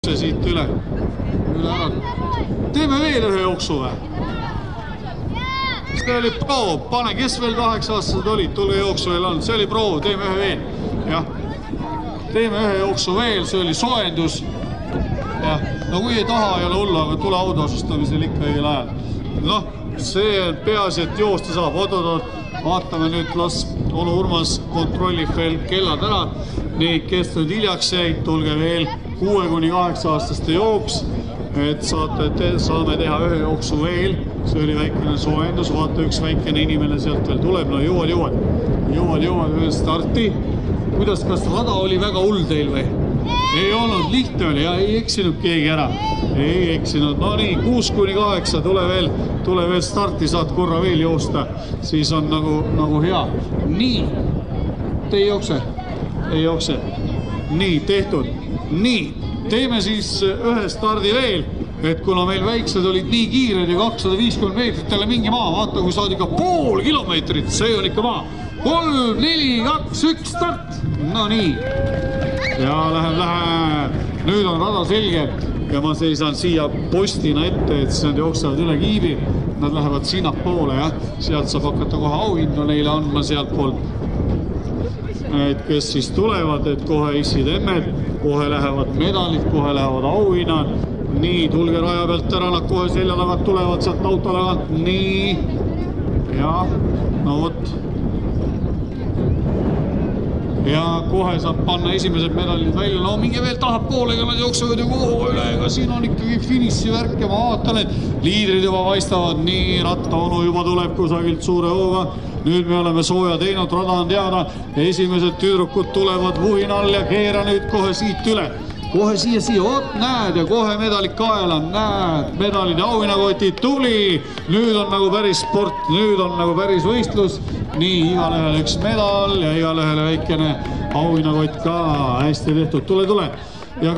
siit üle ära. Teeme veel ühe jooksu või? See oli proov, pane, kes veel 8-aastased olid, tulge jooksu veel on, see oli proov, teeme ühe veel. Jah, teeme ühe jooksu veel, see oli soojendus. Jah, no kui ei taha, ei ole hullu, aga tule autoasustamisel ikka õigel ajal. Noh, see on peaasi, et joosta saab, oot, vaatame nüüd, las onu Urmas kontrollib veel kellad ära. Nii, kes nüüd hiljaks jäid, tulge veel 6–8-aastaste jooks, et saame teha ühe jooksu veel. See oli väikene soojendus, vaata üks väikene inimene sealt veel tuleb, no jõuad ühe starti. Kuidas, kas rada oli väga hull teil või? Ei olnud, lihtne oli ja ei eksinud keegi ära. Ei eksinud, no nii, 6–8, tule veel starti, saad korra veel joosta, siis on nagu hea. Nii, te ei jookse? Ei jookse. Nii, tehtud. Nii, teeme siis ühe stardi veel, et kuna meil väiksed olid nii kiired ja 250 meetrit jälle mingi maa, vaata kui saad ikka pool kilomeetrit, see on ikka maa. 3, 4, 2, 1, start! No nii. Ja läheb. Nüüd on rada selge ja ma seisan siia postina ette, et siis nad jooksevad üle kiibi. Nad lähevad sinna poole, jah. Sealt saab hakata kohe auhindu neile andma sealt poolt. Et kes siis tulevad, et kohe issid emmed, kohe lähevad medalid, kohe lähevad auhinnad. Nii, tulge raja pealt ära, nad kohe selja tagant tulevad sealt auto tagant. Nii, ja, no võt. Ja kohe saab panna esimesed medalid välja. No minge veel tahab poolega, nad jooksevad ju kogu üle, ega siin on ikkagi finissi värk ja ma vaatan, et liidrid juba paistavad. Nii, rattaonu juba tuleb kusagilt suure hooga. Nüüd me oleme sooja teinud, rada on teada. Esimesed tüdrukud tulevad vuhin all ja keera nüüd kohe siit üle. Kohe siia, oot, näed, ja kohe medalid kaela, näed, medalid ja auhinnakotid, tuli. Nüüd on nagu päris sport, nüüd on nagu päris võistlus. Nii, igalehele üks medal ja igalehele väikene auhinnakott ka, hästi tehtud, tule. Ja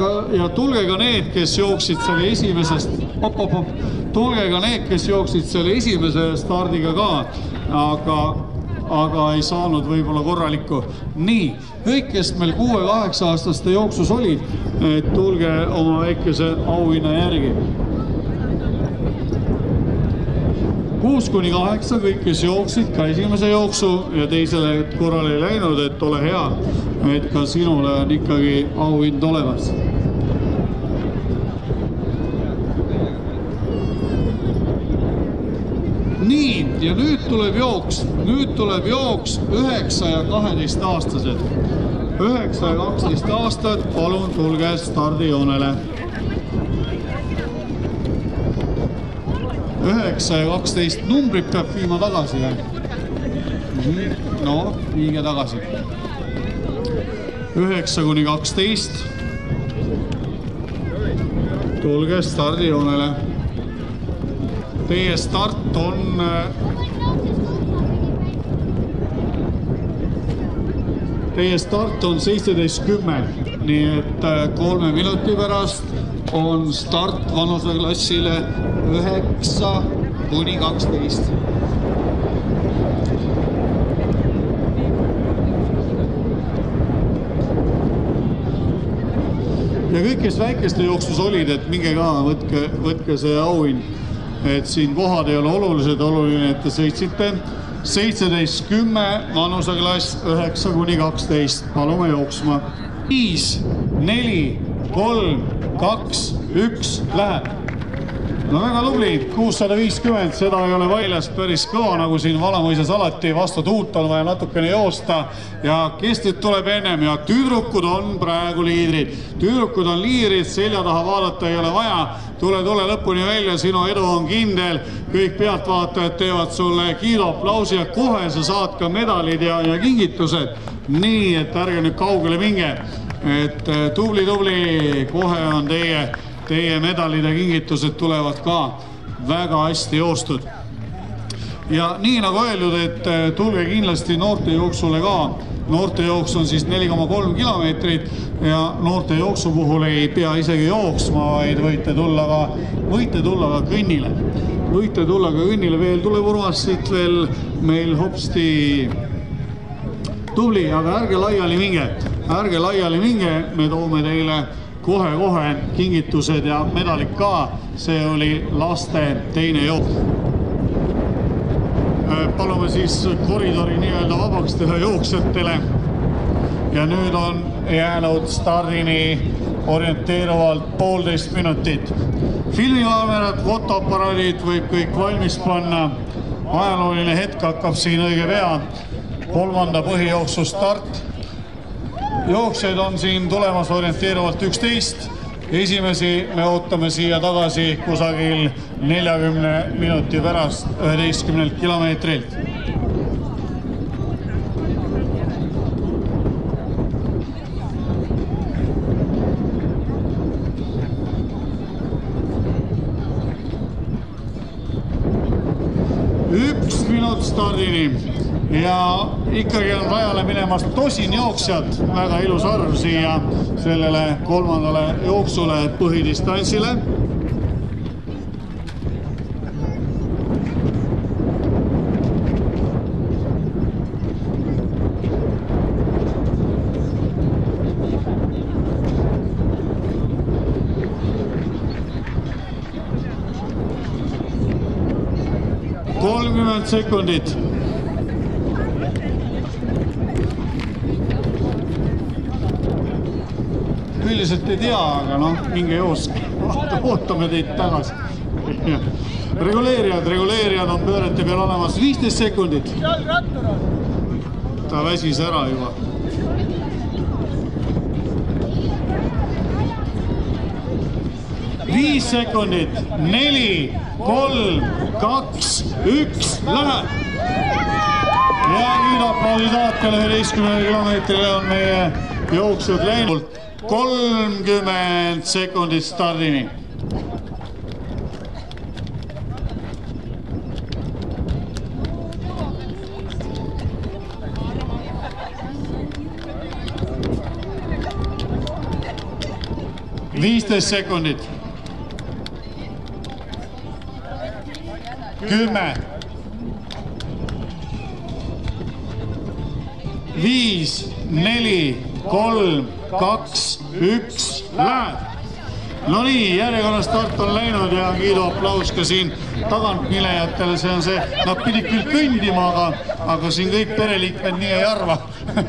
tulge ka need, kes jooksid selle esimesest, tulge ka need, kes jooksid selle esimese stardiga ka, aga ei saanud võib-olla korralikku. Nii, kõik, kes meil 6–8-aastaste jooksus olid, tulge oma väikese auhinna järgi. 6–8, kõik, kes jooksid ka esimese jooksu ja teisele korral ei läinud, et ole hea, et ka sinule on ikkagi auhind olemas. Nii, ja nüüd tuleb jooks 9 ja 12 aastased. 9 ja 12 aastat, palun tulge stardijoonele. 9 ja 12 numbrid peab viima tagasi. No, viige tagasi. 9–12. Tulge stardijoonele. Teie start on Teie start on 17:10, nii et 3 minuti pärast on start vanuseklassile 9–12. Ja kõik, kes väikeste jooksus olid, et minge ka, võtke see auhind. Et siin kohad ei ole oluline, et te sõitsite. 17:10, vanuseklass 9–12. Palume jooksma. 5, 4, 3, 2, 1, läheb. No väga tubli, 650, seda ei ole väljas päris kõva, nagu siin Valamõisas alati vastu tuult on vaja natukene joosta. Ja kes nüüd tuleb ennem ja tüdrukud on praegu liidrid. Tüdrukud on liidrid, selja taha vaadata ei ole vaja. Tule lõpuni välja, sinu edu on kindel. Kõik pealtvaatajad teevad sulle kiiduaplausi ja kohe sa saad ka medalid ja kingitused. Nii, et ärge nüüd kaugele minge. Et tubli, kohe on teie medalid ja kingitused tulevad ka väga hästi joostud. Ja nii nagu öeldud, et tulge kindlasti noorte jooksule ka. Noorte jooks on siis 4,3 kilomeetrit ja noorte jooksu puhul ei pea isegi jooksma, vaid võite tulla ka kõnnile. Võite tulla ka kõnnile, veel tuleb Urmas siit veel meil hopsti tubli, aga ärge laiali minge, me toome teile kohe kingitused ja medalid ka. See oli laste teine jooks. Palume siis koridori nii-öelda vabaks teha jooksjatele. Ja nüüd on jäänud stardini orienteeruvalt 1,5 minutit. Filmikaamerad, fotoaparaadid võib kõik valmis panna. Ajalooline hetk hakkab siin õige pea. 3. põhijooksu start. Jooksjaid on siin tulemas orienteeruvalt 11. Esimesi me ootame siia tagasi kusagil 40 minuti pärast 11 kilomeetrilt. Üks minut stardini ja ikkagi on rajale minemas tosin jooksjad, väga ilus arv siia sellele 3. jooksule põhidistantsile. sekundit. Üldiselt ei tea, aga minge jooske. Ootame teid tagasi. Reguleerijad on pöörete peal olemas 15 sekundit. Ta väsis ära juba. 5 sekundit. 4, 3, 2, 1, läheb! Ja nüüd aplaudisaatele 11 kilomeetrile on meie jooksjad läinud. 30 sekundit stardini. Viis sekundit. 10. 5, 4, 3, 2, 1, läheb! No nii, järjekorra start on läinud ja kiidu aplaus ka siin tagant milejatele. See on see, nad pidid küll kõndima, aga siin kõik pereliikmed nii ei arva,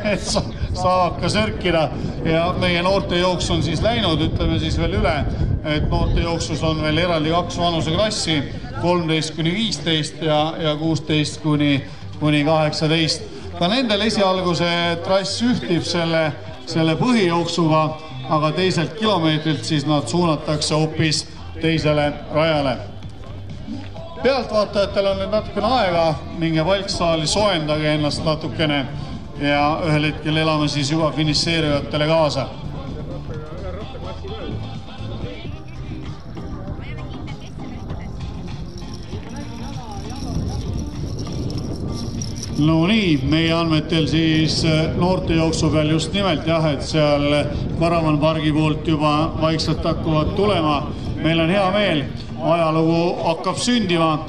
et saavad ka sörkida. Ja meie noortejooks on siis läinud, ütleme siis veel üle, et noortejooksus on veel eraldi 2 vanuseklassi, 13–15 ja 16–18. Ka nendel esialgu see trass ühtib selle põhijooksuga, aga teiselt kilomeetrilt siis nad suunatakse hoopis teisele rajale. Pealtvaatajatel on nüüd natukene aega, minge Valksaali, soojendage ennast natukene ja ühel hetkel elame siis juba finišeerijatele kaasa. No nii, meie andmetel siis noortejooksu peal just nimelt jah, et seal Karavan pargi poolt juba vaikselt hakkavad tulema. Meil on hea meel, ajalugu hakkab sündima,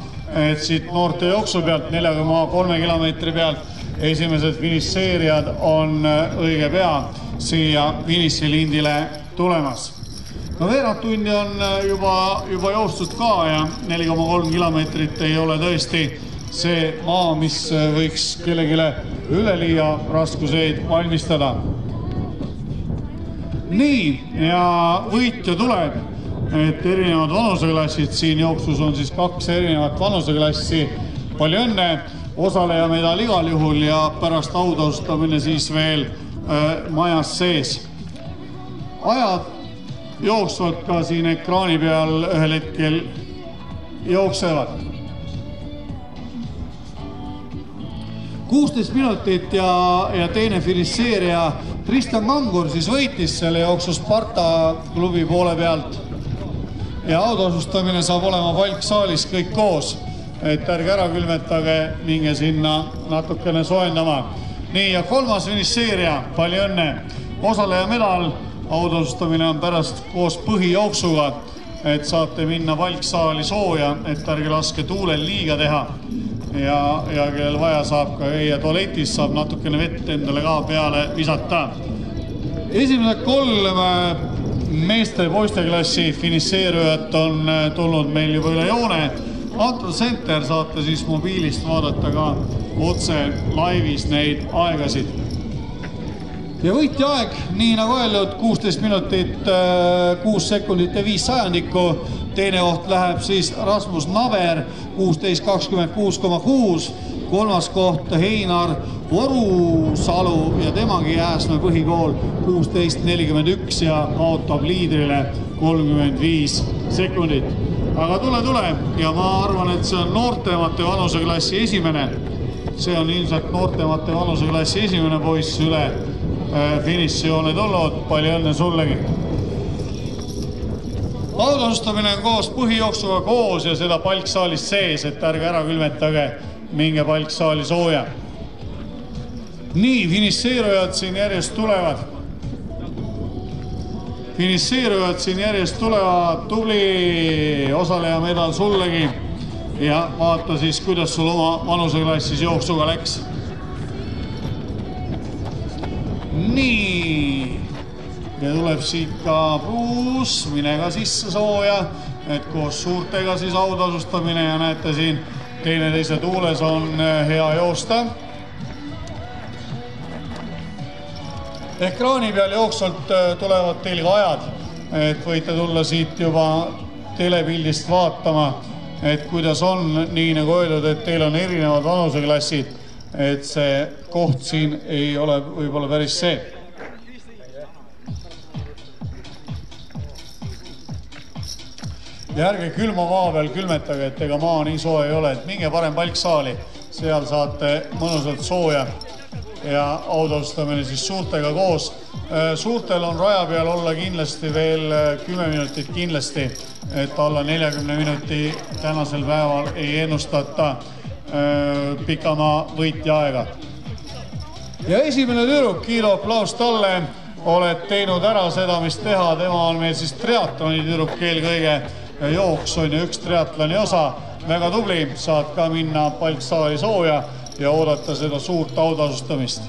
et siit noortejooksu pealt 4,3 kilomeetri pealt esimesed finišeerijad on õige pea siia finišilindile tulemas. No veerand tundi on juba joostud ka ja 4,3 kilomeetrit ei ole tõesti see maa, mis võiks kellegile üleliia raskuseid valmistada. Nii, ja võitja tuleb, et erinevad vanuseklassid, siin jooksus on siis 2 erinevat vanuseklassi. Palju õnne, osaleja medal igal juhul ja pärast autasustamine siis veel majas sees. Ajad jooksvad ka siin ekraani peal ühel hetkel jooksevad. 16 minutit ja teine finišeerija Kristjan Kangur siis võitis selle jooksu Sparta klubi poole pealt. Ja autasustamine saab olema Valksaalis kõik koos, et ärge ära külmetage, minge sinna natukene soojendama. Nii, ja 3. finišeerija, palju õnne. Osaleja medal, autasustamine on pärast koos põhijooksuga, et saate minna Valksaali sooja, et ärge laske tuulel liiga teha. Ja kellel vaja saab ka ja tualetis saab natukene vett endale ka peale visata. Esimesed 3 meeste poisteklassi finiseerijad on tulnud meil juba üle joone. Antro Center saate siis mobiilist vaadata ka otse laivis neid aegasid. Ja võitja aeg, nii nagu öeldud, 16 minutit, 6 sekundit ja 5 sajandikku. Teine koht läheb siis Rasmus Naber, 16.26,6. Kolmas koht Heinar Orusalu ja temagi Jääsmäe põhikool 16.41 ja kaotab liidrile 35 sekundit. Aga tule ja ma arvan, et see on noortemate vanuseklassi esimene. See on ilmselt noortemate vanuseklassi esimene poiss üle finišijoone tulnud. Palju õnne sullegi. Autosustamine on koos põhijooksuga koos ja seda palksaalis sees, et ärge ära külmetage, minge palksaali sooja. Nii, finiseerujad siin järjest tulevad. Tubli osaleja medal sullegi ja vaata siis, kuidas sul oma vanuseklassis jooksuga läks. Nii, ja tuleb siit ka Bruus, mine ka sisse sooja, et koos suurtega siis autasustamine ja näete siin teineteise tuules on hea joosta. Ekraani peal jooksvalt tulevad teil ka ajad, et võite tulla siit juba telepildist vaatama, et kuidas on, nii nagu öeldud, et teil on erinevad vanuseklassid, et see koht siin ei ole võib-olla päris see. Ja ärge külma maa peal külmetage, et ega maa nii soe ei ole, et minge parem palksaali, seal saate mõnusalt sooja. Ja autosustamine siis suurtega koos. Suurtel on raja peal olla kindlasti veel 10 minutit kindlasti, et alla 40 minuti tänasel päeval ei ennustata pikamaa võitja aega. Ja esimene tüdruk, kiilo aplaus talle, oled teinud ära seda, mis teha. Tema on meil siis triatloni tüdruk eelkõige jooks on ja üks triatloni osa. Väga tubli, saad ka minna palksaali sooja ja oodata seda suurt autasustamist.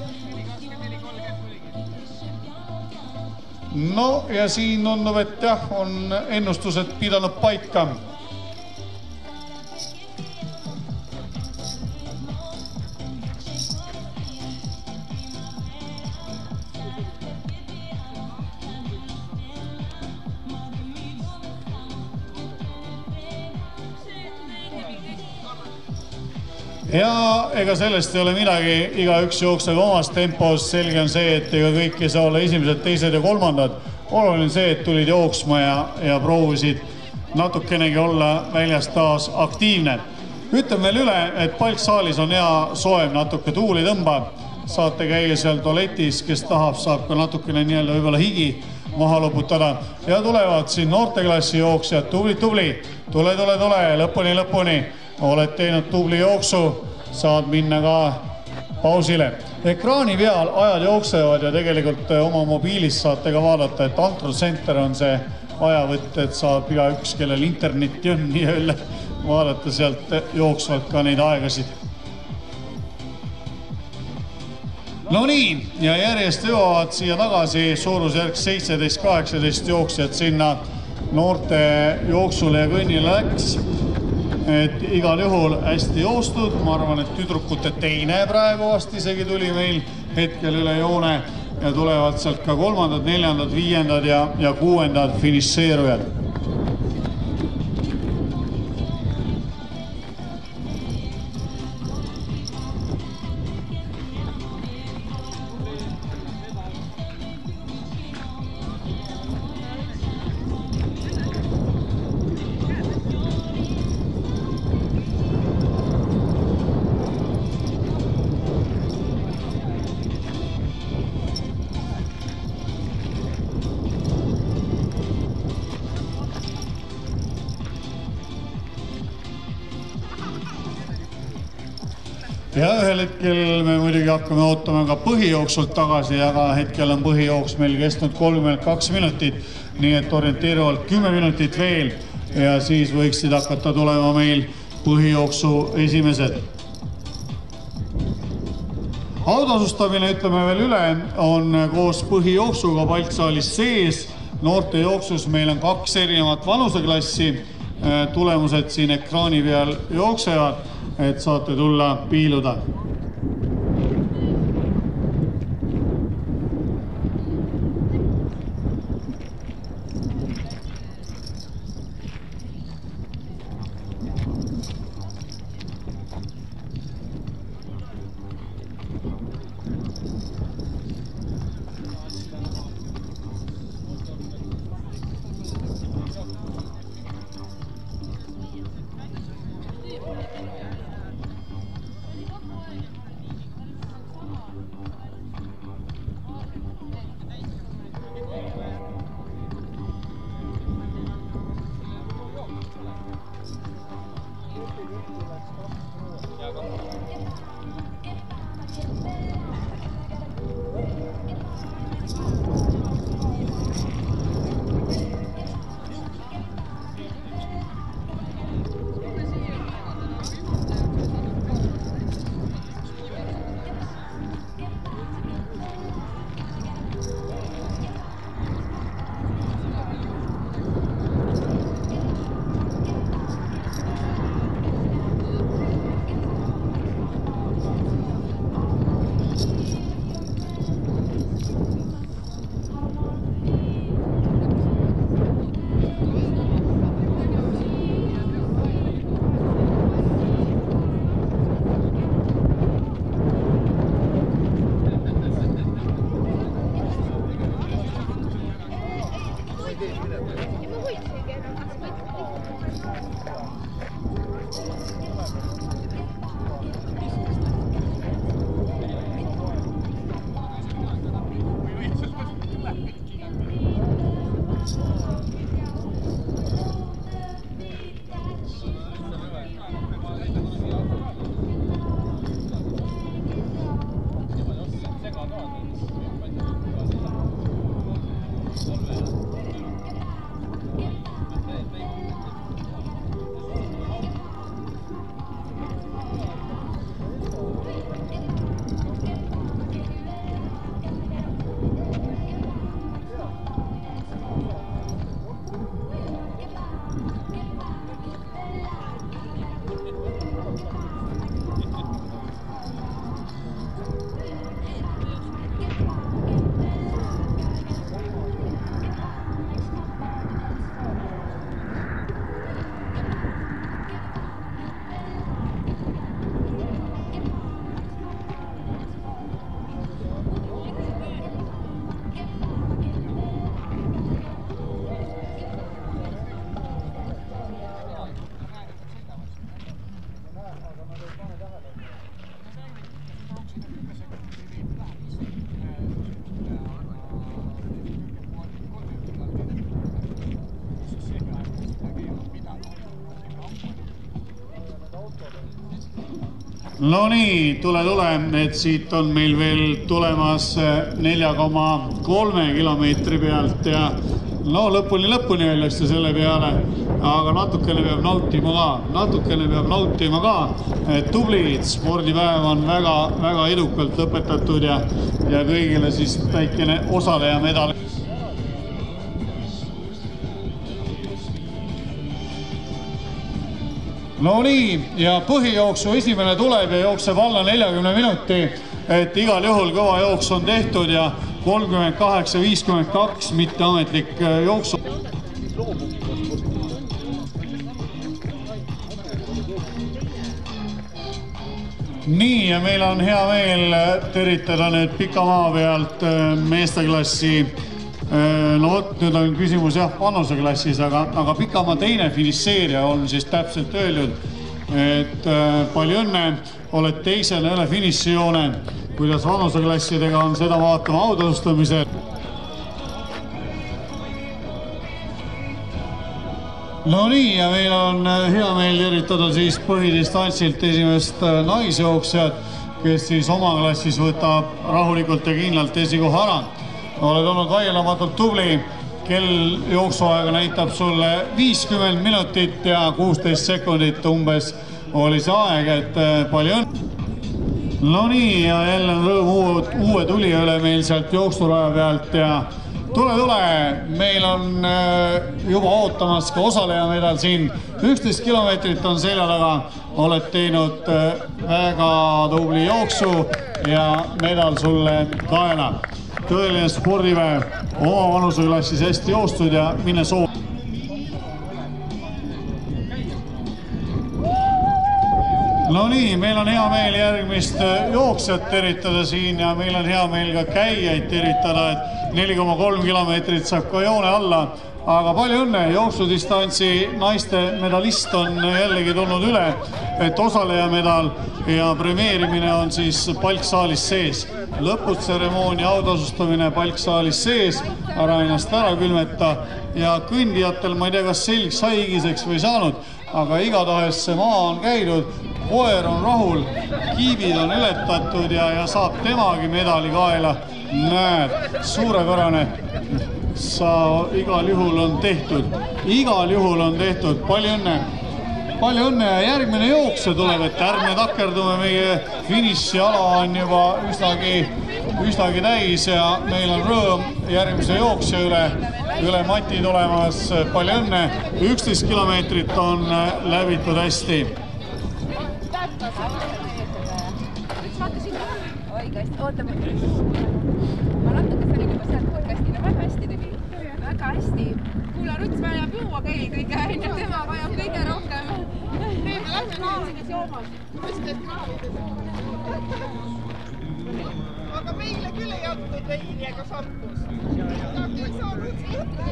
No ja siin tundub, et jah, on ennustused pidanud paika. Ja ega sellest ei ole midagi, igaüks jookseb omas tempos, selge on see, et ega kõik ei saa olla esimesed, teised ja kolmandad. Oluline see, et tulid jooksma ja proovisid natukenegi olla väljas taas aktiivne. Ütlen veel üle, et palksaalis on hea soem, natuke tuuli tõmba. Saate käia seal tualetis, kes tahab, saab ka natukene nii-öelda võib-olla higi maha loputada. Ja tulevad siin noorteklassi jooksjad, tubli, tule, lõpuni. Oled teinud tubli jooksu, saad minna ka pausile. Ekraani peal ajad jooksevad ja tegelikult oma mobiilist saate ka vaadata, et Antro Center on see ajavõtt, et saab igaüks, kellel interneti on nii-öelda vaadata sealt jooksvalt ka neid aegasid. No nii, ja järjest jõuavad siia tagasi suurusjärk 17-18 jooksjad sinna noorte jooksule ja kõnnile läks. Et igal juhul hästi joostud, ma arvan, et tüdrukute teine praegu vast isegi tuli meil hetkel üle joone ja tulevad sealt ka kolmandad, neljandad, viiendad ja kuuendad finišeerujad. Ja ühel hetkel me muidugi hakkame ootama ka põhijooksult tagasi, aga hetkel on põhijooks meil kestnud 32 minutit, nii et orienteeruvalt 10 minutit veel ja siis võiksid hakata tulema meil põhijooksu esimesed. Autasustamine, ütleme veel üle, on koos põhijooksuga palksaalis sees. noorte jooksus meil on 2 erinevat vanuseklassi. Tulemused siin ekraani peal jooksevad, et saate tulla piiluda. No nii, tule, et siit on meil veel tulemas 4,3 kilomeetri pealt ja no lõpuni öeldakse selle peale, aga natukene peab nautima ka, et tublid spordipäev on väga edukalt lõpetatud ja kõigile siis väikene osaleja medal. No nii, ja põhijooksu esimene tuleb ja jookseb alla 40 minuti, et igal juhul kõva jooks on tehtud ja 38.52 mitteametlik jooksu. Nii, ja meil on hea meel tervitada nüüd pikamaa pealt meesteklassi. No vot, nüüd on küsimus vanuseklassis, aga pikamaa teine finišeerija on siis täpselt öeldud, et palju õnne, oled teisele üle finišijoone, kuidas vanuseklassidega on, seda vaatama autasustamisel. No nii, ja meil on hea meel tervitada siis põhidistantsilt esimest naisjooksjat, kes siis oma klassis võtab rahulikult ja kindlalt esikoha ära. Oled olnud vaielamatult tubli, kell jooksuaega näitab sulle 50 minutit ja 16 sekundit umbes oli see aeg, et palju õnne. No nii, ja jälle on rõõm uue tulija üle meil sealt jooksuraja pealt ja tule, meil on juba ootamas ka osalejamedal siin. 11 kilomeetrit on selja taga, oled teinud väga tubli jooksu ja medal sulle kaela. Tõeline spordipäev, oma vanuseklassis hästi joostud ja minne soov. No nii, meil on hea meel järgmist jooksjat tervitada siin ja meil on hea meel ka käijaid tervitada, et 4,3 kilomeetrit saab ka joone alla. Aga palju õnne, jooksudistantsi naiste medalist on jällegi tulnud üle, et osaleja medal ja premeerimine on siis palksaalis sees. Lõputseremoonia autasustamine palksaalis sees, ära ennast ära külmeta ja kõndijatel, ma ei tea, kas selg sai higiseks või saanud, aga igatahes see maa on käidud. Koer on rahul, kiibid on ületatud ja saab temagi medali kaela. Näed, suurepärane. Sa igal juhul on tehtud. Palju õnne. Palju õnne ja järgmine jooksja tuleb, et ärme takerdume, meie finišiala on juba üsnagi täis ja meil on rõõm järgmise jooksja üle mati tulemas. Palju õnne. 11 kilomeetrit on läbitud hästi. Oota, ma natuke sain juba sealt podcastile, väga hästi tegi. Väga hästi. Kuule, Ruts vajab juua kõige enne, tema vajab kõige rohkem. Teeme lähme naalides joomas. Mõstet naalides. Aga meile küll ei jätnud veini ega šampus. Aga ei saa Ruts võtta.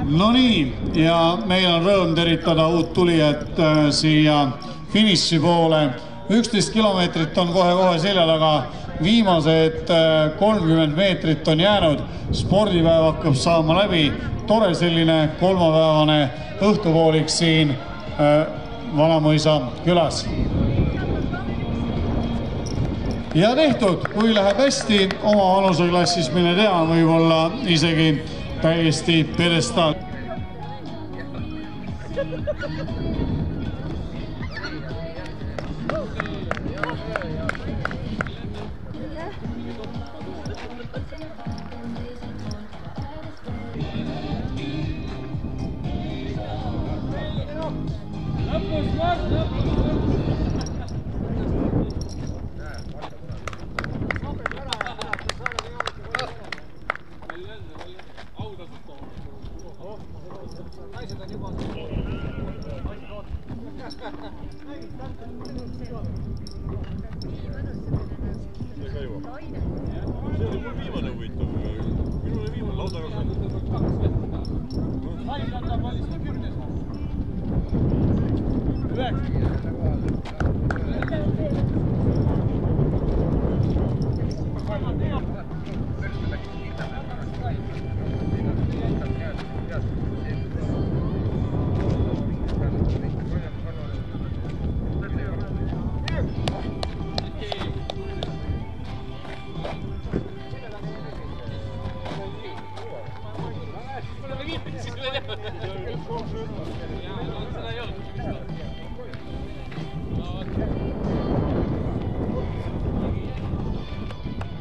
No nii, ja meil on rõõm tervitada uut tulijat siia finiši poole. 11 kilomeetrit on kohe selja taga, viimased 30 meetrit on jäänud, spordipäev hakkab saama läbi, tore selline kolmapäevane õhtupoolik siin Vanamõisa külas. Ja tehtud, kui läheb hästi, oma vanuseklassis mine tea, võib-olla isegi täiesti pedestaal. Ja,